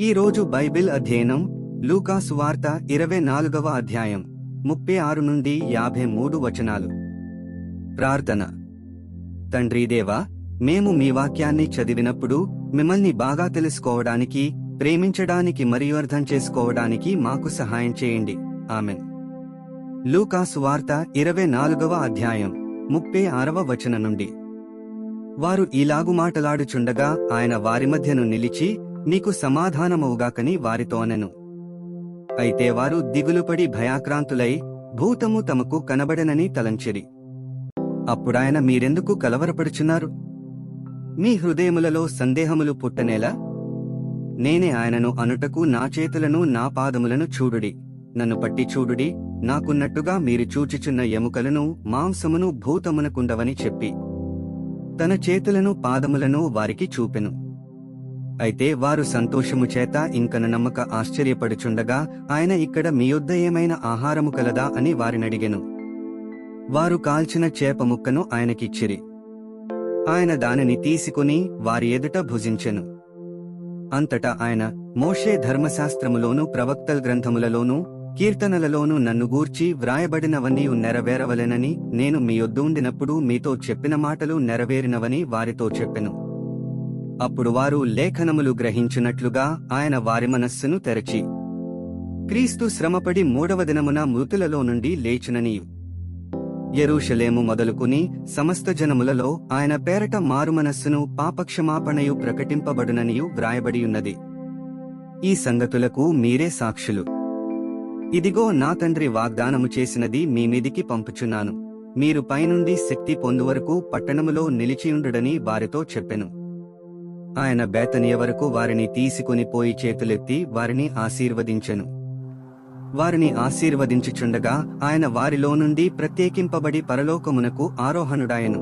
ఈ రోజు బైబిల్ అధ్యయనం లూకా సువార్త 24వ అధ్యాయం 36 నుండి 53 వచనాలు. ప్రార్థన. తండ్రి దేవా, మేము మీ వాక్యాన్ని చదివినప్పుడు మిమ్మల్ని బాగా తెలుసుకోవడానికి, ప్రేమించడానికి మరియు అర్థం చేసుకోవడానికి మాకు సహాయం చేయండి. ఆమెన్. లూకా సువార్త 24వ అధ్యాయం 36వ వచనం నుండి. వారు ఈలాగు మాటలాడుచుండగా ఆయన వారి మధ్యను నిలిచి, నీకు సమాధానమవుగాకని వారితో అనెను. అయితే వారు దిగులుపడి భయాక్రాంతులై భూతము తమకు కనబడనని తలంచిరి. అప్పుడాయన, మీరెందుకు కలవరపడుచున్నారు? మీ హృదయములలో సందేహములు పుట్టనేలా? నేనే ఆయనను అనుటకు నా చేతులను నా పాదములను చూడుడి, నన్ను పట్టి చూడుడి, నాకున్నట్టుగా మీరు చూచుచున్న ఎముకలను మాంసమును భూతమునకుండవని చెప్పి తన చేతులను పాదములను వారికి చూపెను. అయితే వారు సంతోషము చేత ఇంకను నమ్మక ఆశ్చర్యపడుచుండగా ఆయన, ఇక్కడ మీ యొద్ద ఏమైనా ఆహారము కలదా అని వారినడిగెను. వారు కాల్చిన చేప ముక్కను ఆయనకిచ్చిరి. ఆయన దానిని తీసుకుని వారి ఎదుట భుజించెను. అంతటా ఆయన, మోషే ధర్మశాస్త్రములోను ప్రవక్తల గ్రంథములలోనూ కీర్తనలలోనూ నన్ను గూర్చి వ్రాయబడినవన్నీ నెరవేరవలెనని నేను మీ యొద్దుండినప్పుడు మీతో చెప్పిన మాటలు నెరవేరినవని వారితో చెప్పెను. అప్పుడు వారు లేఖనములు గ్రహించినట్లుగా ఆయన వారి మనస్సును తెరచి, క్రీస్తు శ్రమపడి 3వ దినమున మృతులలో నుండి లేచుననియు, యెరూషలేము మొదలుకుని సమస్త జనములలో ఆయన పేరట మారుమనస్సును పాపక్షమాపణయు ప్రకటింపబడుననియు వ్రాయబడియున్నది. ఈ సంగతులకు మీరే సాక్షులు. ఇదిగో, నా తండ్రి వాగ్దానము చేసినది మీ మీదికి పంపుచున్నాను. మీరు పైనుండి శక్తి పొందువరకు పట్టణములో నిలిచియుండుడని వారితో చెప్పెను. ఆయన బేతనియ వరకు వారిని తీసుకుని పోయి చేతులెత్తి వారిని ఆశీర్వదించెను. వారిని ఆశీర్వదించుచుండగా ఆయన వారిలో నుండి ప్రత్యేకింపబడి పరలోకమునకు ఆరోహణుడాయెను.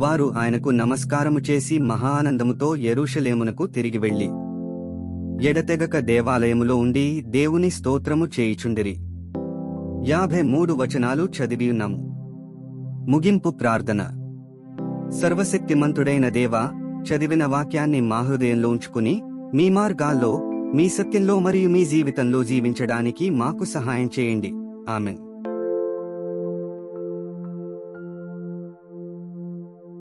వారు ఆయనకు నమస్కారము చేసి మహా ఆనందముతో యెరూషలేమునకు తిరిగి వెళ్లి ఎడతెగక దేవాలయములో ఉండి దేవుని స్తోత్రము చేయుచుండిరి. 53 వచనాలు చదివియున్నాము. ముగింపు ప్రార్థన. సర్వశక్తిమంతుడైన దేవా, చదివిన వాక్యాన్ని మా హృదయంలో ఉంచుకుని మీ మార్గాల్లో, మీ సత్యంలో మరియు మీ జీవితంలో జీవించడానికి మాకు సహాయం చేయండి. ఆమెన్.